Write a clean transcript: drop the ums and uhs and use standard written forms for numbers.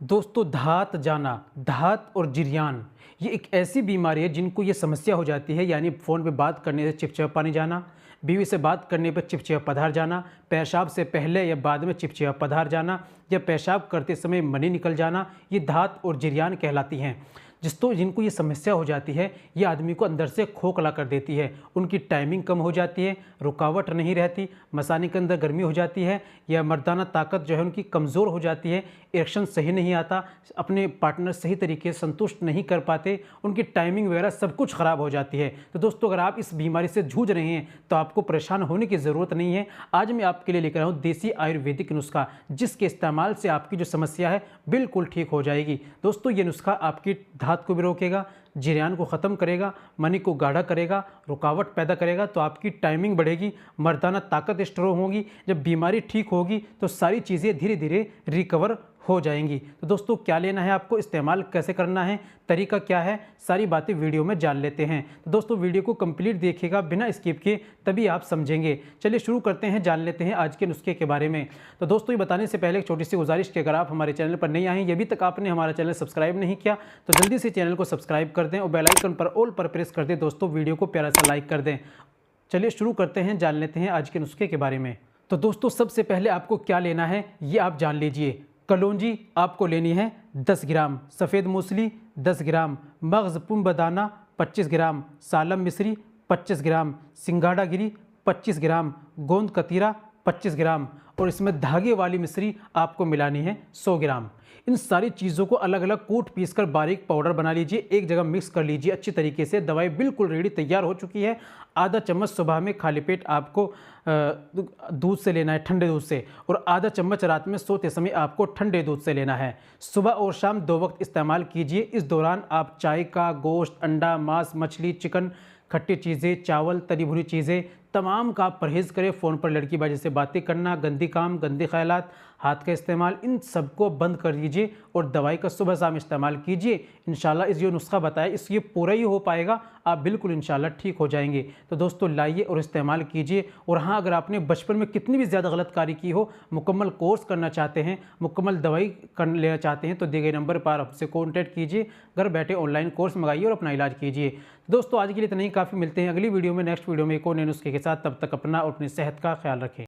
दोस्तों धात जाना, धात और जिरयान ये एक ऐसी बीमारी है जिनको ये समस्या हो जाती है, यानी फ़ोन पे बात करने से चिपचिपा पानी जाना, बीवी से बात करने पर चिपचिपा पधार जाना, पेशाब से पहले या बाद में चिपचिपा पधार जाना या पेशाब करते समय मनी निकल जाना, ये धात और जिरयान कहलाती हैं। जिनको ये समस्या हो जाती है, ये आदमी को अंदर से खोखला कर देती है, उनकी टाइमिंग कम हो जाती है, रुकावट नहीं रहती, मसाने के अंदर गर्मी हो जाती है या मर्दाना ताकत जो है उनकी कमज़ोर हो जाती है, इरेक्शन सही नहीं आता, अपने पार्टनर सही तरीके से संतुष्ट नहीं कर पाते, उनकी टाइमिंग वगैरह सब कुछ ख़राब हो जाती है। तो दोस्तों अगर आप इस बीमारी से जूझ रहे हैं तो आपको परेशान होने की ज़रूरत नहीं है। आज मैं आपके लिए लेकर आया हूँ देसी आयुर्वेदिक नुस्खा, जिसके इस्तेमाल से आपकी जो समस्या है बिल्कुल ठीक हो जाएगी। दोस्तों ये नुस्खा आपकी धात को भी रोकेगा, जिरयान को ख़त्म करेगा, मनी को गाढ़ा करेगा, रुकावट पैदा करेगा, तो आपकी टाइमिंग बढ़ेगी, मर्दाना ताकत स्ट्रॉन्ग होगी। जब बीमारी ठीक होगी तो सारी चीज़ें धीरे धीरे रिकवर हो जाएंगी। तो दोस्तों क्या लेना है आपको, इस्तेमाल कैसे करना है, तरीका क्या है, सारी बातें वीडियो में जान लेते हैं। तो दोस्तों वीडियो को कंप्लीट देखिएगा बिना स्किप के, तभी आप समझेंगे। चलिए शुरू करते हैं, जान लेते हैं आज के नुस्खे के बारे में। तो दोस्तों ये बताने से पहले एक छोटी सी गुजारिश कि अगर आप हमारे चैनल पर नहीं आए, अभी तक आपने हमारा चैनल सब्सक्राइब नहीं किया तो जल्दी से चैनल को सब्सक्राइब कर दें और बेल आइकन पर ऑल पर प्रेस कर दें। दोस्तों वीडियो को प्यारा सा लाइक कर दें। चलिए शुरू करते हैं, जान लेते हैं आज के नुस्खे के बारे में। तो दोस्तों सबसे पहले आपको क्या लेना है ये आप जान लीजिए। कलौंजी आपको लेनी है 10 ग्राम, सफ़ेद मूसली 10 ग्राम, मगज़ पुंबदाना 25 ग्राम, सालम मिश्री 25 ग्राम, सिंगाड़ा गिरी 25 ग्राम, गोंद कतीरा 25 ग्राम और इसमें धागे वाली मिश्री आपको मिलानी है 100 ग्राम। इन सारी चीज़ों को अलग अलग कूट पीस कर बारीक पाउडर बना लीजिए, एक जगह मिक्स कर लीजिए अच्छी तरीके से। दवाई बिल्कुल रेडी तैयार हो चुकी है। आधा चम्मच सुबह में खाली पेट आपको दूध से लेना है, ठंडे दूध से, और आधा चम्मच रात में सोते समय आपको ठंडे दूध से लेना है। सुबह और शाम 2 वक्त इस्तेमाल कीजिए। इस दौरान आप चाय का, गोश्त, अंडा, मांस, मछली, चिकन, खट्टी चीज़ें, चावल, तली भुनी चीज़ें तमाम का आप परहेज़ करें। फ़ोन पर लड़की बाजी से बातें करना, गंदी काम, गंदे ख्यालात, हाथ का इस्तेमाल, इन सबको बंद कर दीजिए और दवाई का सुबह शाम इस्तेमाल कीजिए। इंशाल्लाह इस जो नुस्खा बताया इससे पूरा ही हो पाएगा, आप बिल्कुल इंशाल्लाह ठीक हो जाएंगे। तो दोस्तों लाइए और इस्तेमाल कीजिए। और हाँ, अगर आपने बचपन में कितनी भी ज़्यादा गलतकारी की हो, मुकम्मल कोर्स करना चाहते हैं, मुकम्मल दवाई कर लेना चाहते हैं तो दिए गए नंबर पर आपसे कॉन्टैक्ट कीजिए। घर बैठे ऑनलाइन कोर्स मंगाइए और अपना इलाज कीजिए। दोस्तों आज के लिए इतना ही काफ़ी। मिलते हैं अगली वीडियो में, नेक्स्ट वीडियो में एक और नए नुस्खे के साथ। तब तक अपना और अपनी सेहत का ख्याल रखें।